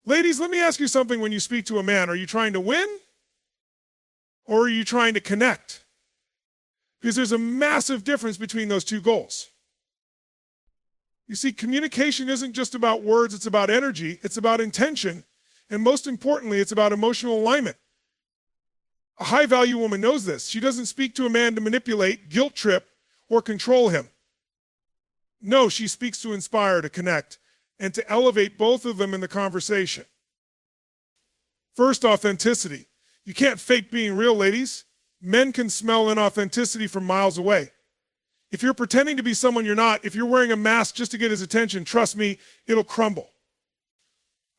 Ladies, let me ask you something when you speak to a man. Are you trying to win or are you trying to connect? Because there's a massive difference between those two goals. You see, communication isn't just about words, it's about energy, it's about intention, and most importantly, it's about emotional alignment. A high-value woman knows this. She doesn't speak to a man to manipulate, guilt trip, or control him. No, she speaks to inspire, to connect, and to elevate both of them in the conversation. First, authenticity. You can't fake being real, ladies. Men can smell inauthenticity from miles away. If you're pretending to be someone you're not, if you're wearing a mask just to get his attention, trust me, it'll crumble.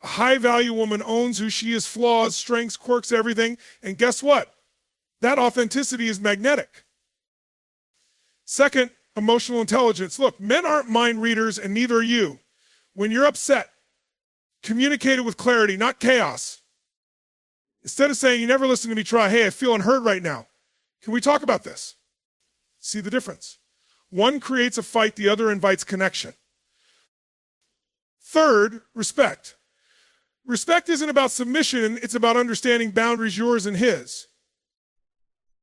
A high-value woman owns who she is, flaws, strengths, quirks, everything, and guess what? That authenticity is magnetic. Second, emotional intelligence. Look, men aren't mind readers, and neither are you. When you're upset, communicate it with clarity, not chaos. Instead of saying, you never listen to me try, hey, I feel unheard right now. Can we talk about this? See the difference? One creates a fight, the other invites connection. Third, respect. Respect isn't about submission, it's about understanding boundaries, yours and his.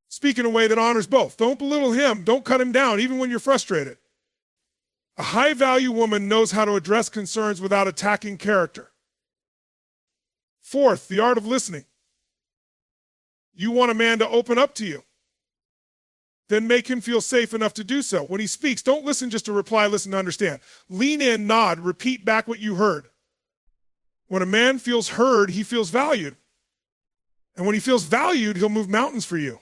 Speak in a way that honors both. Don't belittle him, don't cut him down, even when you're frustrated. A high-value woman knows how to address concerns without attacking character. Fourth, the art of listening. You want a man to open up to you. Then make him feel safe enough to do so. When he speaks, don't listen just to reply, listen to understand. Lean in, nod, repeat back what you heard. When a man feels heard, he feels valued. And when he feels valued, he'll move mountains for you.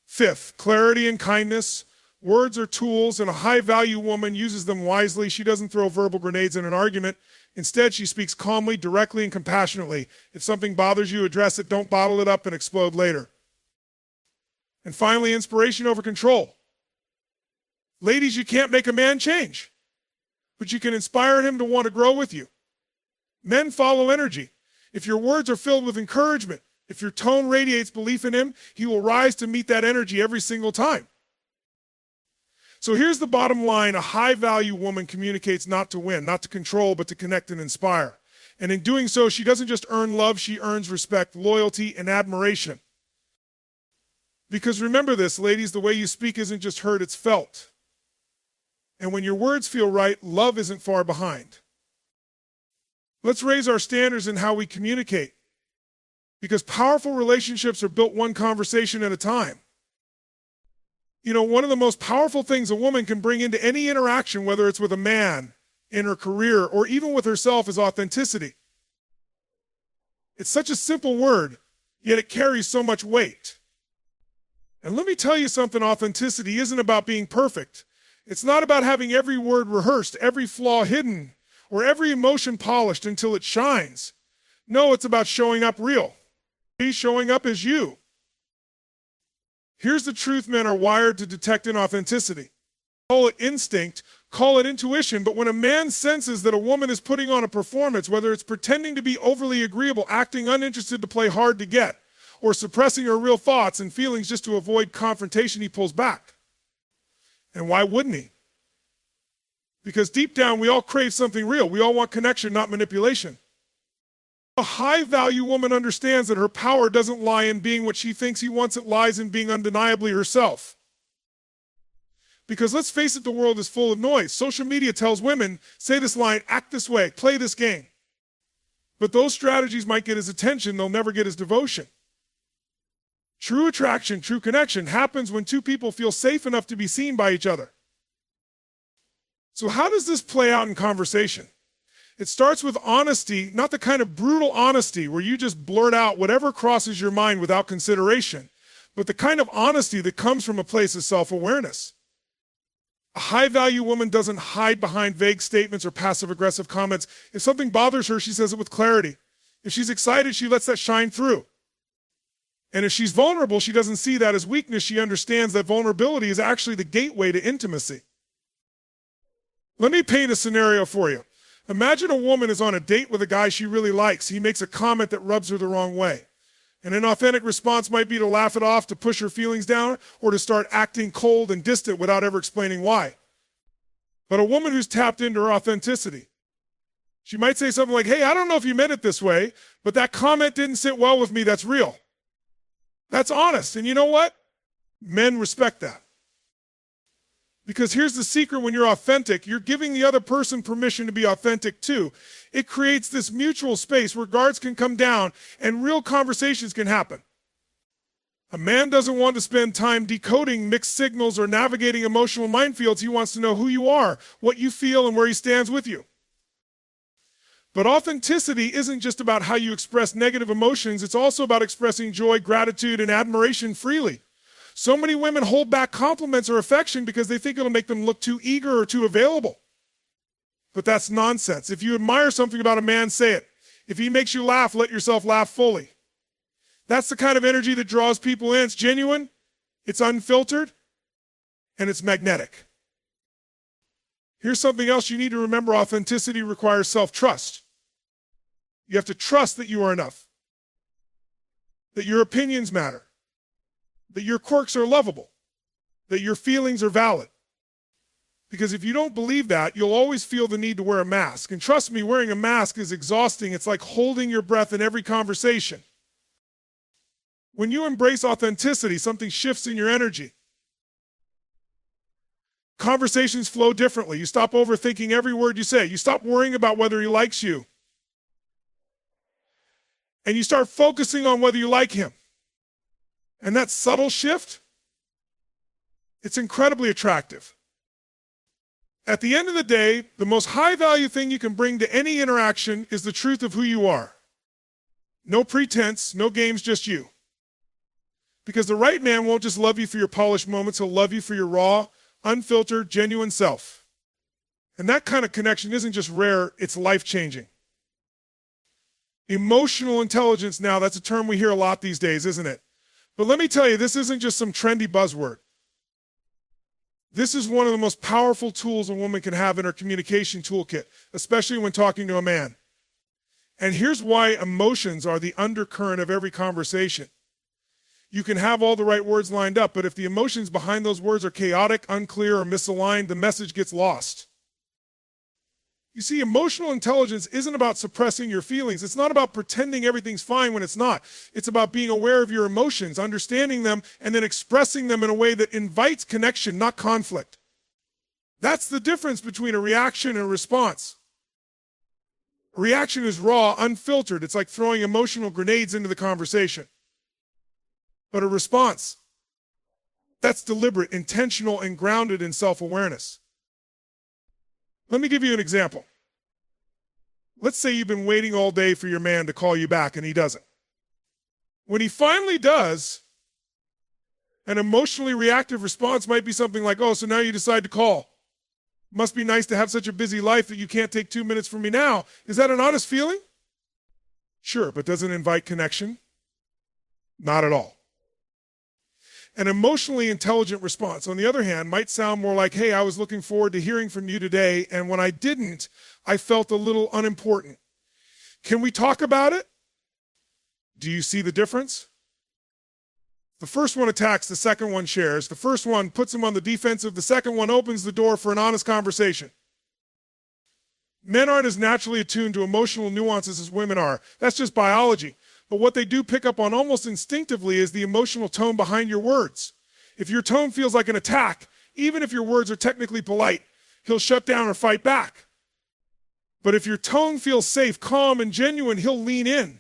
Fifth, clarity and kindness. Words are tools, and a high-value woman uses them wisely. She doesn't throw verbal grenades in an argument. Instead, she speaks calmly, directly, and compassionately. If something bothers you, address it. Don't bottle it up and explode later. And finally, inspiration over control. Ladies, you can't make a man change, but you can inspire him to want to grow with you. Men follow energy. If your words are filled with encouragement, if your tone radiates belief in him, he will rise to meet that energy every single time. So here's the bottom line. A high-value woman communicates not to win, not to control, but to connect and inspire. And in doing so, she doesn't just earn love, she earns respect, loyalty, and admiration. Because remember this, ladies, the way you speak isn't just heard, it's felt. And when your words feel right, love isn't far behind. Let's raise our standards in how we communicate. Because powerful relationships are built one conversation at a time. You know, one of the most powerful things a woman can bring into any interaction, whether it's with a man, in her career, or even with herself, is authenticity. It's such a simple word, yet it carries so much weight. And let me tell you something, authenticity isn't about being perfect. It's not about having every word rehearsed, every flaw hidden, or every emotion polished until it shines. No, it's about showing up real. Showing up as you. Here's the truth men are wired to detect inauthenticity. Call it instinct, call it intuition, but when a man senses that a woman is putting on a performance, whether it's pretending to be overly agreeable, acting uninterested to play hard to get, or suppressing her real thoughts and feelings just to avoid confrontation, he pulls back. And why wouldn't he? Because deep down, we all crave something real. We all want connection, not manipulation. A high-value woman understands that her power doesn't lie in being what she thinks he wants, it lies in being undeniably herself. Because let's face it, the world is full of noise. Social media tells women, say this line, act this way, play this game. But those strategies might get his attention, they'll never get his devotion. True attraction, true connection happens when two people feel safe enough to be seen by each other. So how does this play out in conversation? It starts with honesty, not the kind of brutal honesty where you just blurt out whatever crosses your mind without consideration, but the kind of honesty that comes from a place of self-awareness. A high-value woman doesn't hide behind vague statements or passive-aggressive comments. If something bothers her, she says it with clarity. If she's excited, she lets that shine through. And if she's vulnerable, she doesn't see that as weakness. She understands that vulnerability is actually the gateway to intimacy. Let me paint a scenario for you. Imagine a woman is on a date with a guy she really likes. He makes a comment that rubs her the wrong way. And an authentic response might be to laugh it off, to push her feelings down, or to start acting cold and distant without ever explaining why. But a woman who's tapped into her authenticity, She might say something like, hey, I don't know if you meant it this way, but that comment didn't sit well with me. That's real. That's honest. And you know what? Men respect that. Because here's the secret: when you're authentic, you're giving the other person permission to be authentic too. It creates this mutual space where guards can come down and real conversations can happen. A man doesn't want to spend time decoding mixed signals or navigating emotional minefields. He wants to know who you are, what you feel, and where he stands with you. But authenticity isn't just about how you express negative emotions. It's also about expressing joy, gratitude, and admiration freely. So many women hold back compliments or affection because they think it'll make them look too eager or too available. But that's nonsense. If you admire something about a man, say it. If he makes you laugh, let yourself laugh fully. That's the kind of energy that draws people in. It's genuine, it's unfiltered, and it's magnetic. Here's something else you need to remember: authenticity requires self-trust. You have to trust that you are enough, that your opinions matter, that your quirks are lovable, that your feelings are valid. Because if you don't believe that, you'll always feel the need to wear a mask. And trust me, wearing a mask is exhausting. It's like holding your breath in every conversation. When you embrace authenticity, something shifts in your energy. Conversations flow differently. You stop overthinking every word you say. You stop worrying about whether he likes you. And you start focusing on whether you like him. And that subtle shift, it's incredibly attractive. At the end of the day, the most high-value thing you can bring to any interaction is the truth of who you are. No pretense, no games, just you. Because the right man won't just love you for your polished moments, he'll love you for your raw, unfiltered, genuine self. And that kind of connection isn't just rare, it's life-changing. Emotional intelligence now, that's a term we hear a lot these days, isn't it? But let me tell you, this isn't just some trendy buzzword. This is one of the most powerful tools a woman can have in her communication toolkit, especially when talking to a man. And here's why emotions are the undercurrent of every conversation. You can have all the right words lined up, but if the emotions behind those words are chaotic, unclear, or misaligned, the message gets lost. You see, emotional intelligence isn't about suppressing your feelings. It's not about pretending everything's fine when it's not. It's about being aware of your emotions, understanding them, and then expressing them in a way that invites connection, not conflict. That's the difference between a reaction and a response. A reaction is raw, unfiltered. It's like throwing emotional grenades into the conversation. But a response, that's deliberate, intentional, and grounded in self-awareness. Let me give you an example. Let's say you've been waiting all day for your man to call you back and he doesn't. When he finally does, an emotionally reactive response might be something like, oh, so now you decide to call. Must be nice to have such a busy life that you can't take 2 minutes from me now. Is that an honest feeling? Sure, but does it invite connection? Not at all. An emotionally intelligent response, on the other hand, might sound more like, hey, I was looking forward to hearing from you today, and when I didn't, I felt a little unimportant. Can we talk about it? Do you see the difference? The first one attacks, the second one shares. The first one puts him on the defensive. The second one opens the door for an honest conversation. Men aren't as naturally attuned to emotional nuances as women are. That's just biology. But what they do pick up on almost instinctively is the emotional tone behind your words. If your tone feels like an attack, even if your words are technically polite, he'll shut down or fight back. But if your tone feels safe, calm, and genuine, he'll lean in.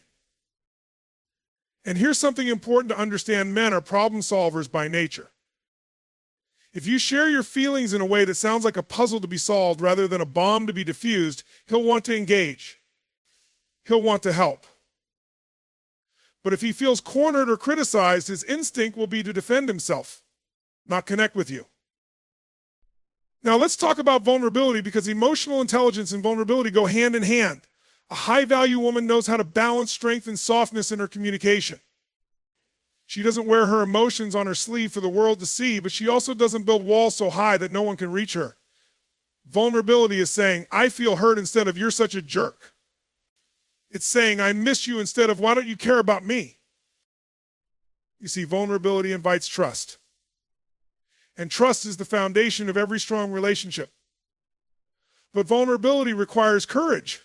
And here's something important to understand: men are problem solvers by nature. If you share your feelings in a way that sounds like a puzzle to be solved rather than a bomb to be diffused, he'll want to engage. He'll want to help. But if he feels cornered or criticized, his instinct will be to defend himself, not connect with you. Now let's talk about vulnerability, because emotional intelligence and vulnerability go hand in hand. A high-value woman knows how to balance strength and softness in her communication. She doesn't wear her emotions on her sleeve for the world to see, but she also doesn't build walls so high that no one can reach her. Vulnerability is saying, I feel hurt, instead of you're such a jerk. It's saying, I miss you, instead of why don't you care about me? You see, vulnerability invites trust. And trust is the foundation of every strong relationship. But vulnerability requires courage.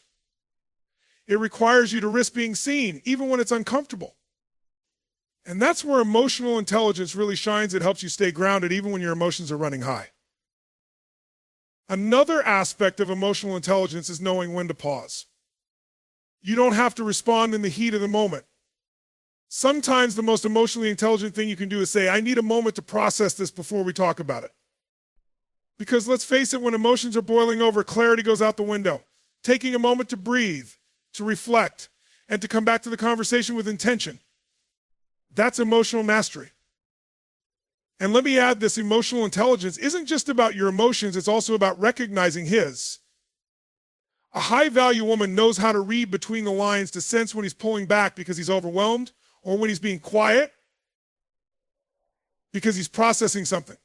It requires you to risk being seen, even when it's uncomfortable. And that's where emotional intelligence really shines. It helps you stay grounded even when your emotions are running high. Another aspect of emotional intelligence is knowing when to pause. You don't have to respond in the heat of the moment. Sometimes the most emotionally intelligent thing you can do is say, I need a moment to process this before we talk about it. Because let's face it, when emotions are boiling over, clarity goes out the window. Taking a moment to breathe, to reflect, and to come back to the conversation with intention. That's emotional mastery. And let me add, this emotional intelligence isn't just about your emotions, it's also about recognizing his. A high-value woman knows how to read between the lines to sense when he's pulling back because he's overwhelmed, or when he's being quiet because he's processing something.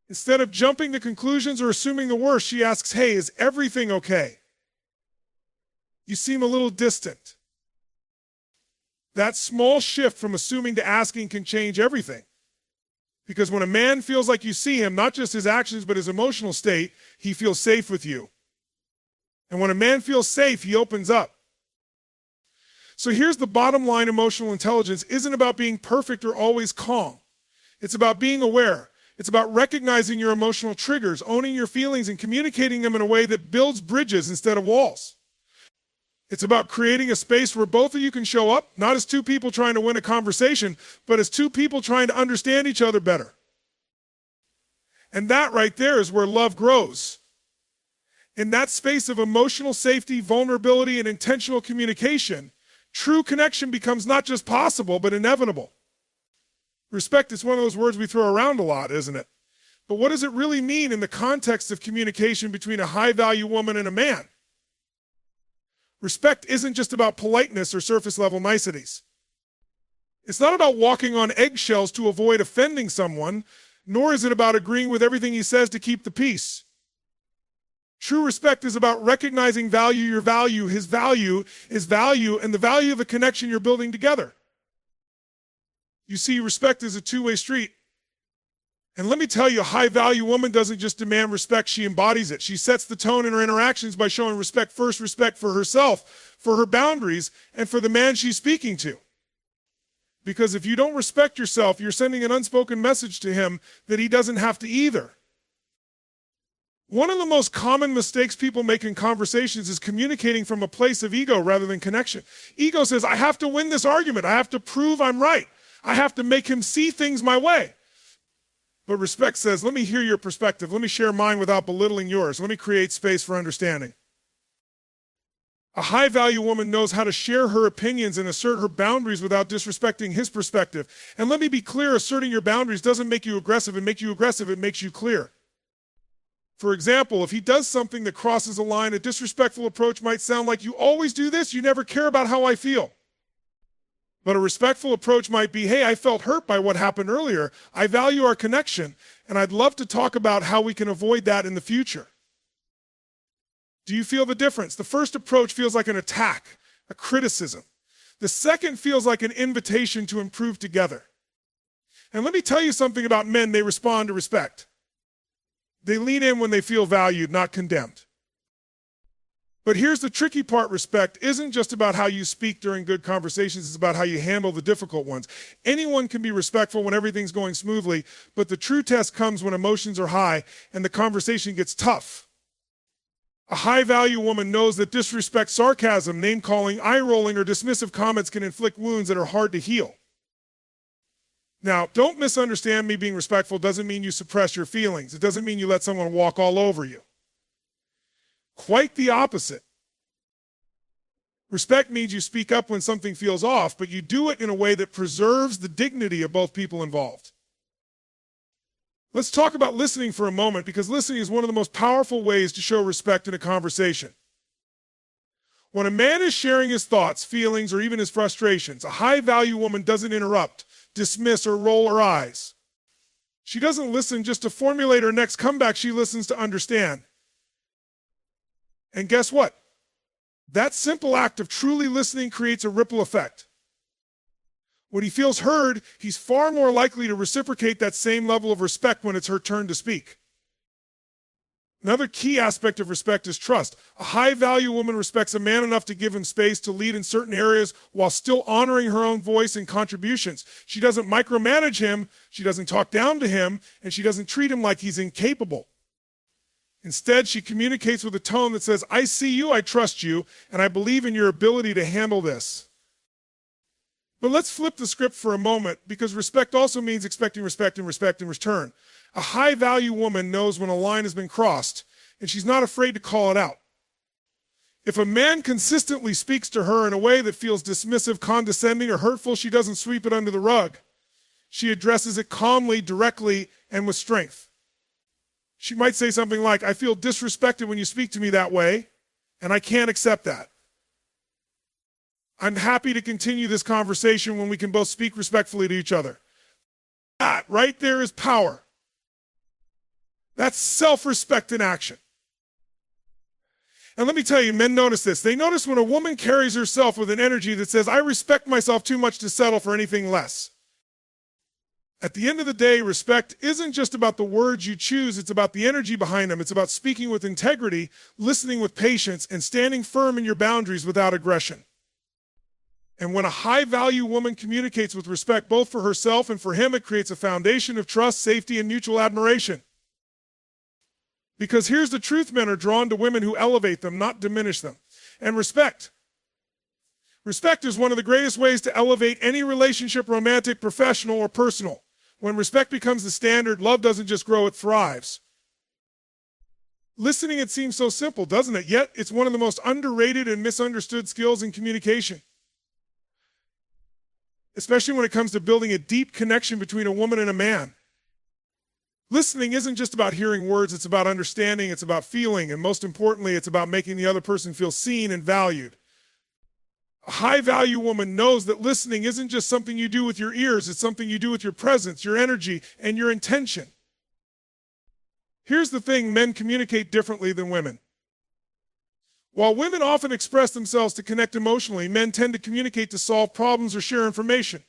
Instead of jumping to conclusions or assuming the worst, she asks, hey, is everything okay? You seem a little distant. That small shift from assuming to asking can change everything. Because when a man feels like you see him, not just his actions, but his emotional state, he feels safe with you. And when a man feels safe, he opens up. So here's the bottom line: emotional intelligence isn't about being perfect or always calm. It's about being aware. It's about recognizing your emotional triggers, owning your feelings, and communicating them in a way that builds bridges instead of walls. It's about creating a space where both of you can show up, not as two people trying to win a conversation, but as two people trying to understand each other better. And that right there is where love grows. In that space of emotional safety, vulnerability, and intentional communication, true connection becomes not just possible, but inevitable. Respect is one of those words we throw around a lot, isn't it? But what does it really mean in the context of communication between a high-value woman and a man? Respect isn't just about politeness or surface-level niceties. It's not about walking on eggshells to avoid offending someone, nor is it about agreeing with everything he says to keep the peace. True respect is about recognizing value, your value, his value, his value, and the value of the connection you're building together. You see, respect is a two-way street. And let me tell you, a high-value woman doesn't just demand respect, she embodies it. She sets the tone in her interactions by showing respect first, respect for herself, for her boundaries, and for the man she's speaking to. Because if you don't respect yourself, you're sending an unspoken message to him that he doesn't have to either. One of the most common mistakes people make in conversations is communicating from a place of ego rather than connection. Ego says, I have to win this argument. I have to prove I'm right. I have to make him see things my way. But respect says, let me hear your perspective. Let me share mine without belittling yours. Let me create space for understanding. A high-value woman knows how to share her opinions and assert her boundaries without disrespecting his perspective. And let me be clear, asserting your boundaries doesn't make you aggressive. It makes you clear. For example, if he does something that crosses a line, a disrespectful approach might sound like, you always do this, you never care about how I feel. But a respectful approach might be, hey, I felt hurt by what happened earlier. I value our connection, and I'd love to talk about how we can avoid that in the future. Do you feel the difference? The first approach feels like an attack, a criticism. The second feels like an invitation to improve together. And let me tell you something about men: they respond to respect. They lean in when they feel valued, not condemned. But here's the tricky part: respect isn't just about how you speak during good conversations, it's about how you handle the difficult ones. Anyone can be respectful when everything's going smoothly, but the true test comes when emotions are high and the conversation gets tough. A high-value woman knows that disrespect, sarcasm, name-calling, eye-rolling, or dismissive comments can inflict wounds that are hard to heal. Now, don't misunderstand me. Being respectful doesn't mean you suppress your feelings. It doesn't mean you let someone walk all over you. Quite the opposite. Respect means you speak up when something feels off, but you do it in a way that preserves the dignity of both people involved. Let's talk about listening for a moment, because listening is one of the most powerful ways to show respect in a conversation. When a man is sharing his thoughts, feelings, or even his frustrations, a high-value woman doesn't interrupt, dismiss, or roll her eyes. She doesn't listen just to formulate her next comeback, she listens to understand. And guess what? That simple act of truly listening creates a ripple effect. When he feels heard, he's far more likely to reciprocate that same level of respect when it's her turn to speak. Another key aspect of respect is trust. A high-value woman respects a man enough to give him space to lead in certain areas while still honoring her own voice and contributions. She doesn't micromanage him, she doesn't talk down to him, and she doesn't treat him like he's incapable. Instead, she communicates with a tone that says, I see you, I trust you, and I believe in your ability to handle this. But let's flip the script for a moment, because respect also means expecting respect and respect in return. A high-value woman knows when a line has been crossed, and she's not afraid to call it out. If a man consistently speaks to her in a way that feels dismissive, condescending, or hurtful, she doesn't sweep it under the rug. She addresses it calmly, directly, and with strength. She might say something like, I feel disrespected when you speak to me that way, and I can't accept that. I'm happy to continue this conversation when we can both speak respectfully to each other. That right there is power. That's self-respect in action. And let me tell you, men notice this. They notice when a woman carries herself with an energy that says, I respect myself too much to settle for anything less. At the end of the day, respect isn't just about the words you choose, it's about the energy behind them. It's about speaking with integrity, listening with patience, and standing firm in your boundaries without aggression. And when a high-value woman communicates with respect both for herself and for him, it creates a foundation of trust, safety, and mutual admiration. Because here's the truth, men are drawn to women who elevate them, not diminish them. And respect. Respect is one of the greatest ways to elevate any relationship, romantic, professional, or personal. When respect becomes the standard, love doesn't just grow, it thrives. Listening, it seems so simple, doesn't it? Yet, it's one of the most underrated and misunderstood skills in communication. Especially when it comes to building a deep connection between a woman and a man. Listening isn't just about hearing words, it's about understanding, it's about feeling, and most importantly, it's about making the other person feel seen and valued. A high-value woman knows that listening isn't just something you do with your ears, it's something you do with your presence, your energy, and your intention. Here's the thing, men communicate differently than women. While women often express themselves to connect emotionally, men tend to communicate to solve problems or share information.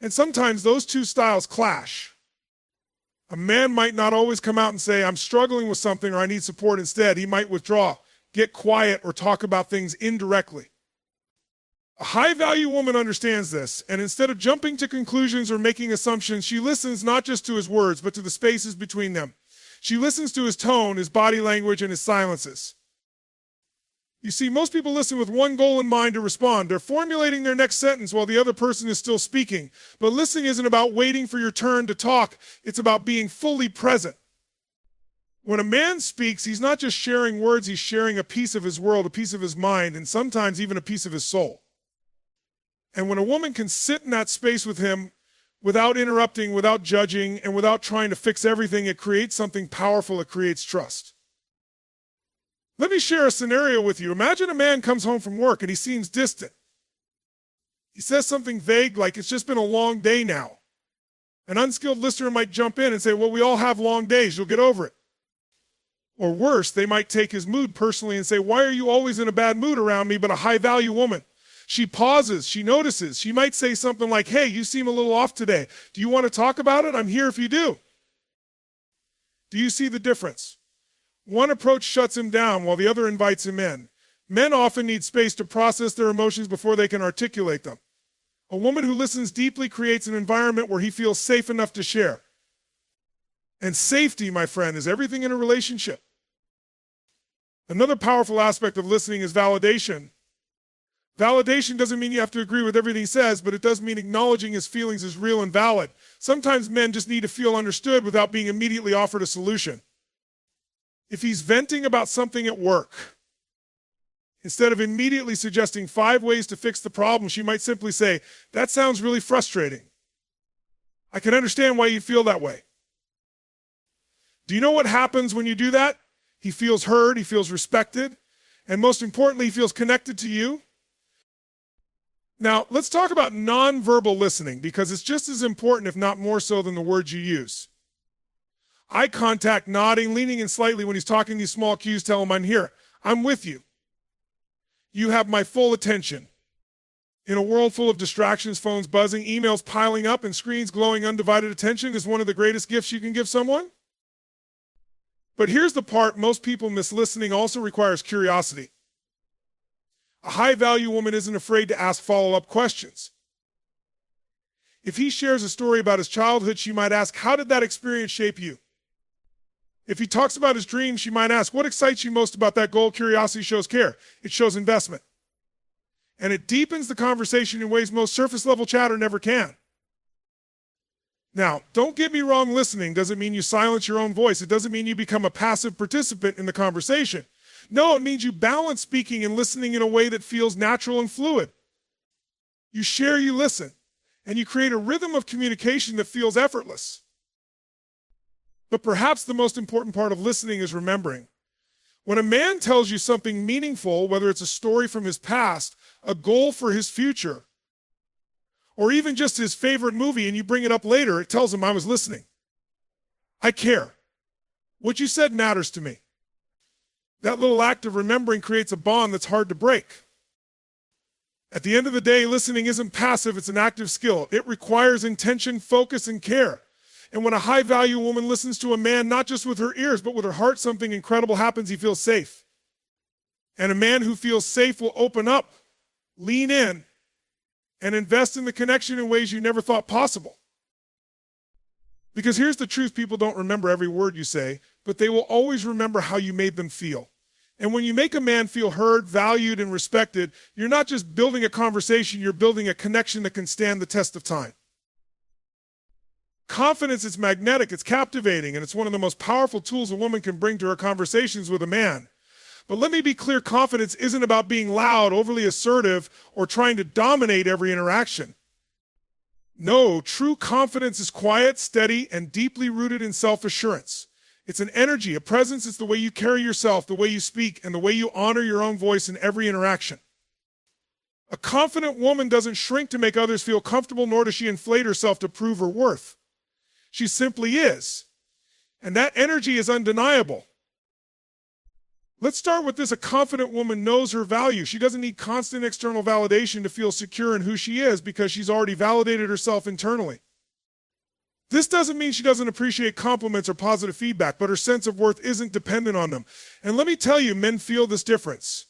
And sometimes those two styles clash. A man might not always come out and say, I'm struggling with something or I need support. Instead, he might withdraw, get quiet, or talk about things indirectly. A high-value woman understands this, and instead of jumping to conclusions or making assumptions, she listens not just to his words, but to the spaces between them. She listens to his tone, his body language, and his silences. You see, most people listen with one goal in mind to respond. They're formulating their next sentence while the other person is still speaking. But listening isn't about waiting for your turn to talk. It's about being fully present. When a man speaks, he's not just sharing words, he's sharing a piece of his world, a piece of his mind, and sometimes even a piece of his soul. And when a woman can sit in that space with him without interrupting, without judging, and without trying to fix everything, it creates something powerful. It creates trust. Let me share a scenario with you. Imagine a man comes home from work and he seems distant. He says something vague like, it's just been a long day now. An unskilled listener might jump in and say, well, we all have long days, you'll get over it. Or worse, they might take his mood personally and say, why are you always in a bad mood around me, but a high-value woman? She pauses, she notices. She might say something like, hey, you seem a little off today. Do you want to talk about it? I'm here if you do. Do you see the difference? One approach shuts him down while the other invites him in. Men often need space to process their emotions before they can articulate them. A woman who listens deeply creates an environment where he feels safe enough to share. And safety, my friend, is everything in a relationship. Another powerful aspect of listening is validation. Validation doesn't mean you have to agree with everything he says, but it does mean acknowledging his feelings is real and valid. Sometimes men just need to feel understood without being immediately offered a solution. If he's venting about something at work, instead of immediately suggesting 5 ways to fix the problem, she might simply say, that sounds really frustrating. I can understand why you feel that way. Do you know what happens when you do that? He feels heard, he feels respected, and most importantly, he feels connected to you. Now, let's talk about nonverbal listening, because it's just as important, if not more so, than the words you use. Eye contact, nodding, leaning in slightly when he's talking, these small cues tell him, I'm here. I'm with you. You have my full attention. In a world full of distractions, phones buzzing, emails piling up, and screens glowing, undivided attention is one of the greatest gifts you can give someone. But here's the part most people miss: listening also requires curiosity. A high-value woman isn't afraid to ask follow-up questions. If he shares a story about his childhood, she might ask, how did that experience shape you? If he talks about his dreams, she might ask, what excites you most about that goal? Curiosity shows care. It shows investment. And it deepens the conversation in ways most surface-level chatter never can. Now, don't get me wrong, listening doesn't mean you silence your own voice. It doesn't mean you become a passive participant in the conversation. No, it means you balance speaking and listening in a way that feels natural and fluid. You share, you listen, and you create a rhythm of communication that feels effortless. But perhaps the most important part of listening is remembering. When a man tells you something meaningful, whether it's a story from his past, a goal for his future, or even just his favorite movie, and you bring it up later, it tells him, I was listening. I care. What you said matters to me. That little act of remembering creates a bond that's hard to break. At the end of the day, listening isn't passive, it's an active skill. It requires intention, focus, and care. And when a high-value woman listens to a man, not just with her ears, but with her heart, something incredible happens. He feels safe. And a man who feels safe will open up, lean in, and invest in the connection in ways you never thought possible. Because here's the truth: people don't remember every word you say, but they will always remember how you made them feel. And when you make a man feel heard, valued, and respected, you're not just building a conversation, you're building a connection that can stand the test of time. Confidence is magnetic, it's captivating, and it's one of the most powerful tools a woman can bring to her conversations with a man. But let me be clear, confidence isn't about being loud, overly assertive, or trying to dominate every interaction. No, true confidence is quiet, steady, and deeply rooted in self-assurance. It's an energy, a presence. It's the way you carry yourself, the way you speak, and the way you honor your own voice in every interaction. A confident woman doesn't shrink to make others feel comfortable, nor does she inflate herself to prove her worth. She simply is. And that energy is undeniable. Let's start with this. A confident woman knows her value. She doesn't need constant external validation to feel secure in who she is, because she's already validated herself internally. This doesn't mean she doesn't appreciate compliments or positive feedback, but her sense of worth isn't dependent on them. And let me tell you, men feel this difference.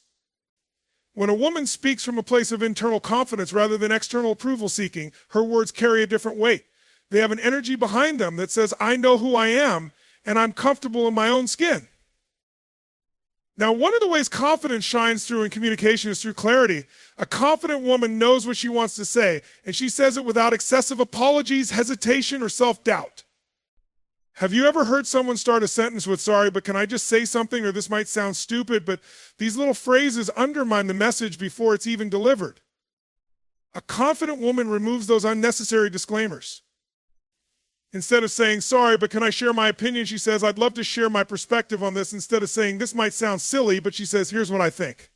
When a woman speaks from a place of internal confidence rather than external approval seeking, her words carry a different weight. They have an energy behind them that says, I know who I am, and I'm comfortable in my own skin. Now, one of the ways confidence shines through in communication is through clarity. A confident woman knows what she wants to say, and she says it without excessive apologies, hesitation, or self-doubt. Have you ever heard someone start a sentence with, sorry, but can I just say something, or this might sound stupid, but these little phrases undermine the message before it's even delivered? A confident woman removes those unnecessary disclaimers. Instead of saying, sorry, but can I share my opinion, she says, I'd love to share my perspective on this. Instead of saying, this might sound silly, but she says, here's what I think.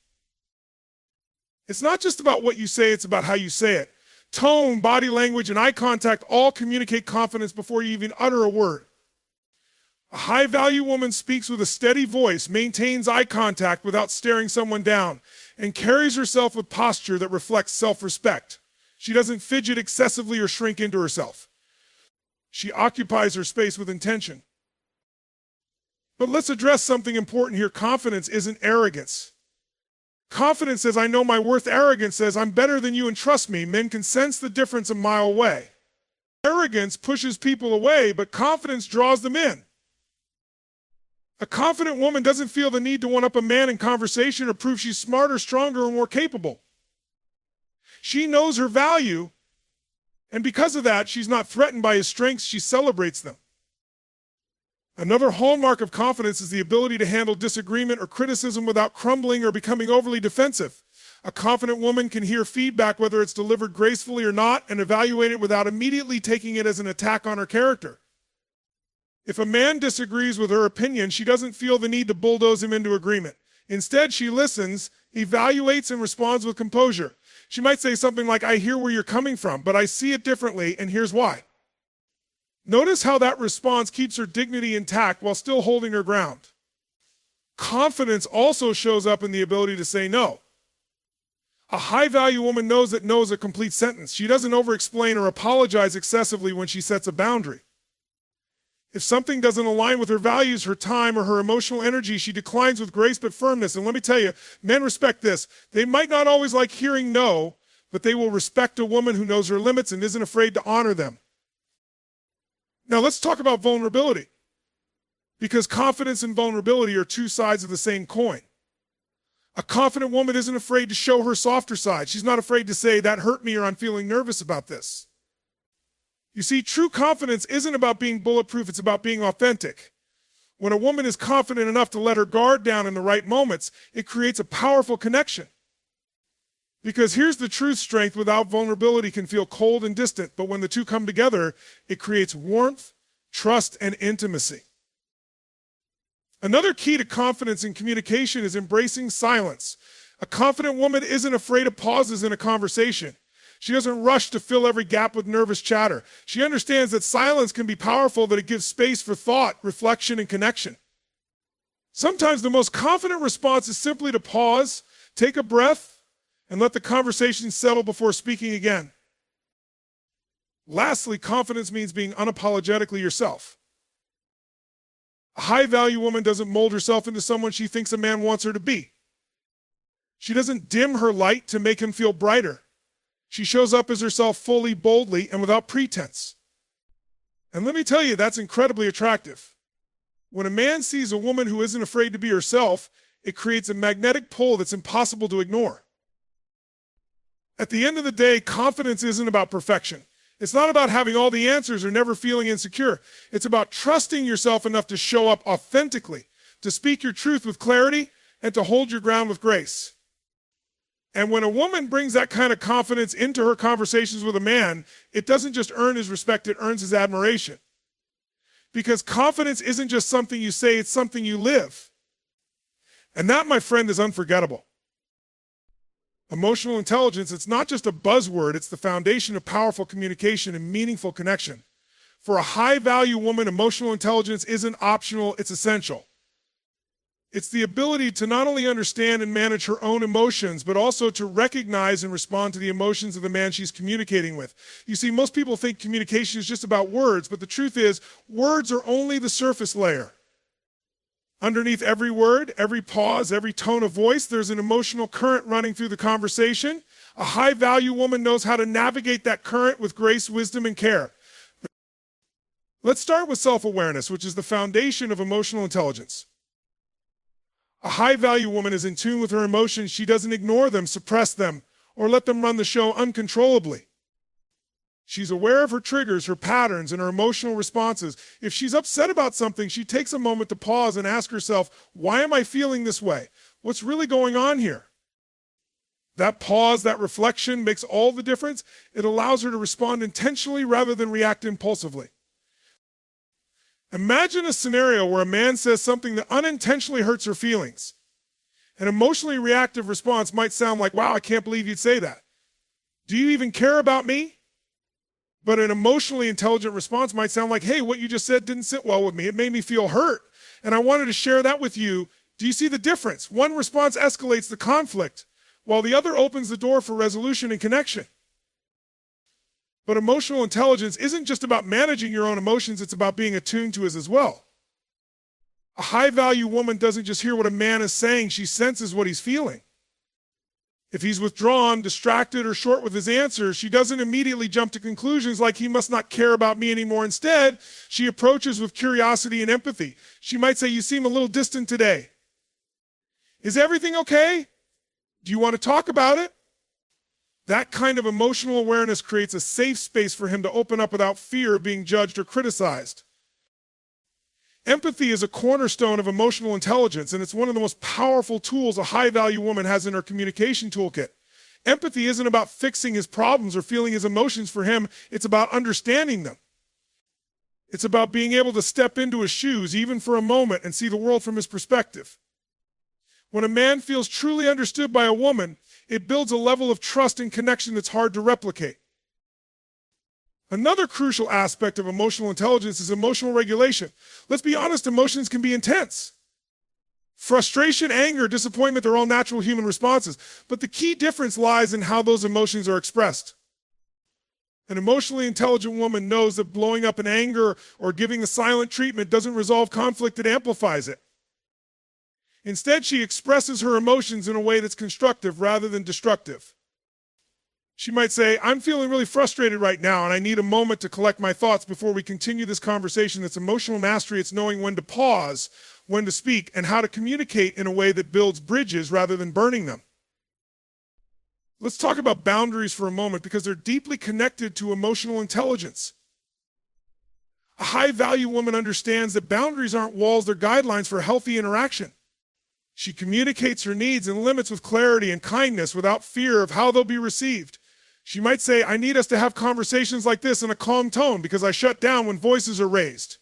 It's not just about what you say, it's about how you say it. Tone, body language, and eye contact all communicate confidence before you even utter a word. A high-value woman speaks with a steady voice, maintains eye contact without staring someone down, and carries herself with posture that reflects self-respect. She doesn't fidget excessively or shrink into herself. She occupies her space with intention. But let's address something important here. Confidence isn't arrogance. Confidence says, I know my worth. Arrogance says, I'm better than you and trust me. Men can sense the difference a mile away. Arrogance pushes people away, but confidence draws them in. A confident woman doesn't feel the need to one-up a man in conversation or prove she's smarter, stronger, or more capable. She knows her value, and because of that, she's not threatened by his strengths, she celebrates them. Another hallmark of confidence is the ability to handle disagreement or criticism without crumbling or becoming overly defensive. A confident woman can hear feedback, whether it's delivered gracefully or not, and evaluate it without immediately taking it as an attack on her character. If a man disagrees with her opinion, she doesn't feel the need to bulldoze him into agreement. Instead, she listens, evaluates, and responds with composure. She might say something like, I hear where you're coming from, but I see it differently, and here's why. Notice how that response keeps her dignity intact while still holding her ground. Confidence also shows up in the ability to say no. A high-value woman knows that no is a complete sentence. She doesn't over-explain or apologize excessively when she sets a boundary. If something doesn't align with her values, her time, or her emotional energy, she declines with grace but firmness. And let me tell you, men respect this. They might not always like hearing no, but they will respect a woman who knows her limits and isn't afraid to honor them. Now let's talk about vulnerability, because confidence and vulnerability are two sides of the same coin. A confident woman isn't afraid to show her softer side. She's not afraid to say, that hurt me, or I'm feeling nervous about this. You see, true confidence isn't about being bulletproof, it's about being authentic. When a woman is confident enough to let her guard down in the right moments, it creates a powerful connection. Because here's the truth: strength without vulnerability can feel cold and distant, but when the two come together, it creates warmth, trust, and intimacy. Another key to confidence in communication is embracing silence. A confident woman isn't afraid of pauses in a conversation. She doesn't rush to fill every gap with nervous chatter. She understands that silence can be powerful, that it gives space for thought, reflection, and connection. Sometimes the most confident response is simply to pause, take a breath, and let the conversation settle before speaking again. Lastly, confidence means being unapologetically yourself. A high-value woman doesn't mold herself into someone she thinks a man wants her to be. She doesn't dim her light to make him feel brighter. She shows up as herself fully, boldly, and without pretense. And let me tell you, that's incredibly attractive. When a man sees a woman who isn't afraid to be herself, it creates a magnetic pull that's impossible to ignore. At the end of the day, confidence isn't about perfection. It's not about having all the answers or never feeling insecure. It's about trusting yourself enough to show up authentically, to speak your truth with clarity, and to hold your ground with grace. And when a woman brings that kind of confidence into her conversations with a man, it doesn't just earn his respect, it earns his admiration. Because confidence isn't just something you say, it's something you live. And that, my friend, is unforgettable. Emotional intelligence, it's not just a buzzword, it's the foundation of powerful communication and meaningful connection. For a high-value woman, emotional intelligence isn't optional, it's essential. It's the ability to not only understand and manage her own emotions, but also to recognize and respond to the emotions of the man she's communicating with. You see, most people think communication is just about words, but the truth is, words are only the surface layer. Underneath every word, every pause, every tone of voice, there's an emotional current running through the conversation. A high-value woman knows how to navigate that current with grace, wisdom, and care. Let's start with self-awareness, which is the foundation of emotional intelligence. A high-value woman is in tune with her emotions. She doesn't ignore them, suppress them, or let them run the show uncontrollably. She's aware of her triggers, her patterns, and her emotional responses. If she's upset about something, she takes a moment to pause and ask herself, why am I feeling this way? What's really going on here? That pause, that reflection makes all the difference. It allows her to respond intentionally rather than react impulsively. Imagine a scenario where a man says something that unintentionally hurts her feelings. An emotionally reactive response might sound like, wow, I can't believe you'd say that. Do you even care about me? But an emotionally intelligent response might sound like, hey, what you just said didn't sit well with me. It made me feel hurt, and I wanted to share that with you. Do you see the difference? One response escalates the conflict, while the other opens the door for resolution and connection. But emotional intelligence isn't just about managing your own emotions, it's about being attuned to his as well. A high-value woman doesn't just hear what a man is saying, she senses what he's feeling. If he's withdrawn, distracted, or short with his answers, she doesn't immediately jump to conclusions like he must not care about me anymore. Instead, she approaches with curiosity and empathy. She might say, you seem a little distant today. Is everything okay? Do you want to talk about it? That kind of emotional awareness creates a safe space for him to open up without fear of being judged or criticized. Empathy is a cornerstone of emotional intelligence, and it's one of the most powerful tools a high-value woman has in her communication toolkit. Empathy isn't about fixing his problems or feeling his emotions for him. It's about understanding them. It's about being able to step into his shoes, even for a moment, and see the world from his perspective. When a man feels truly understood by a woman, it builds a level of trust and connection that's hard to replicate. Another crucial aspect of emotional intelligence is emotional regulation. Let's be honest, emotions can be intense. Frustration, anger, disappointment, they're all natural human responses. But the key difference lies in how those emotions are expressed. An emotionally intelligent woman knows that blowing up in anger or giving a silent treatment doesn't resolve conflict, it amplifies it. Instead, she expresses her emotions in a way that's constructive rather than destructive. She might say, I'm feeling really frustrated right now and I need a moment to collect my thoughts before we continue this conversation. That's emotional mastery. It's knowing when to pause, when to speak, and how to communicate in a way that builds bridges rather than burning them. Let's talk about boundaries for a moment because they're deeply connected to emotional intelligence. A high-value woman understands that boundaries aren't walls, they're guidelines for healthy interaction. She communicates her needs and limits with clarity and kindness without fear of how they'll be received. She might say, I need us to have conversations like this in a calm tone because I shut down when voices are raised.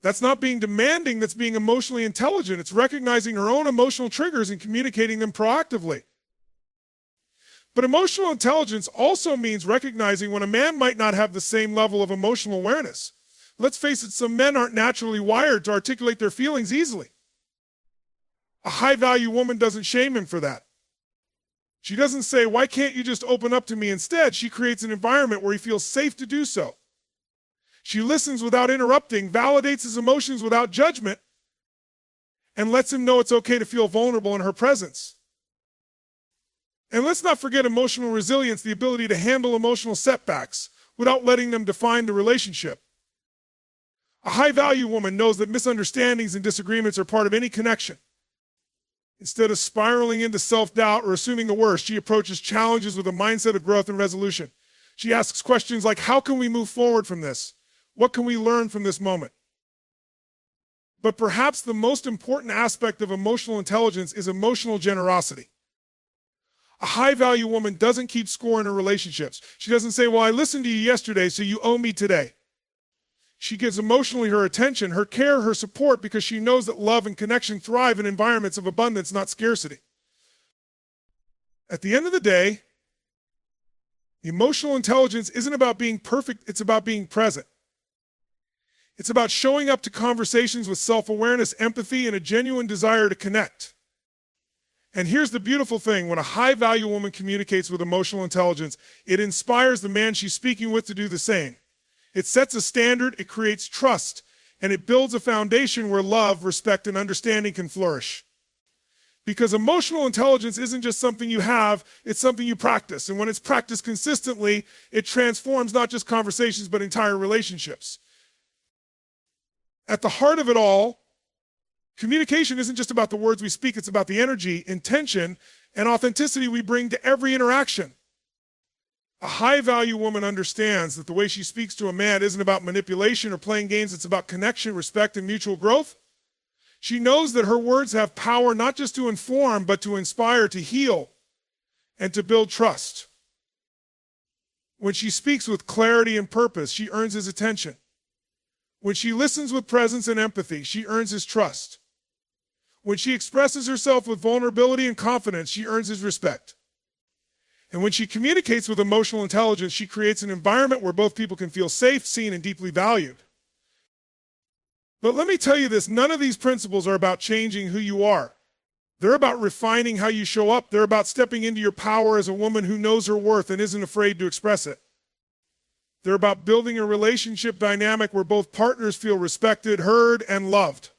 That's not being demanding, that's being emotionally intelligent. It's recognizing her own emotional triggers and communicating them proactively. But emotional intelligence also means recognizing when a man might not have the same level of emotional awareness. Let's face it, some men aren't naturally wired to articulate their feelings easily. A high-value woman doesn't shame him for that. She doesn't say, why can't you just open up to me? Instead, she creates an environment where he feels safe to do so. She listens without interrupting, validates his emotions without judgment, and lets him know it's okay to feel vulnerable in her presence. And let's not forget emotional resilience, the ability to handle emotional setbacks without letting them define the relationship. A high-value woman knows that misunderstandings and disagreements are part of any connection. Instead of spiraling into self-doubt or assuming the worst, she approaches challenges with a mindset of growth and resolution. She asks questions like, how can we move forward from this? What can we learn from this moment? But perhaps the most important aspect of emotional intelligence is emotional generosity. A high-value woman doesn't keep score in her relationships. She doesn't say, well, I listened to you yesterday, so you owe me today. She gives emotionally her attention, her care, her support, because she knows that love and connection thrive in environments of abundance, not scarcity. At the end of the day, emotional intelligence isn't about being perfect, it's about being present. It's about showing up to conversations with self-awareness, empathy, and a genuine desire to connect. And here's the beautiful thing, when a high-value woman communicates with emotional intelligence, it inspires the man she's speaking with to do the same. It sets a standard, it creates trust, and it builds a foundation where love, respect, and understanding can flourish. Because emotional intelligence isn't just something you have, it's something you practice. And when it's practiced consistently, it transforms not just conversations, but entire relationships. At the heart of it all, communication isn't just about the words we speak, it's about the energy, intention, and authenticity we bring to every interaction. A high-value woman understands that the way she speaks to a man isn't about manipulation or playing games, it's about connection, respect, and mutual growth. She knows that her words have power not just to inform, but to inspire, to heal, and to build trust. When she speaks with clarity and purpose, she earns his attention. When she listens with presence and empathy, she earns his trust. When she expresses herself with vulnerability and confidence, she earns his respect. And when she communicates with emotional intelligence, she creates an environment where both people can feel safe, seen, and deeply valued. But let me tell you this, none of these principles are about changing who you are. They're about refining how you show up. They're about stepping into your power as a woman who knows her worth and isn't afraid to express it. They're about building a relationship dynamic where both partners feel respected, heard, and loved.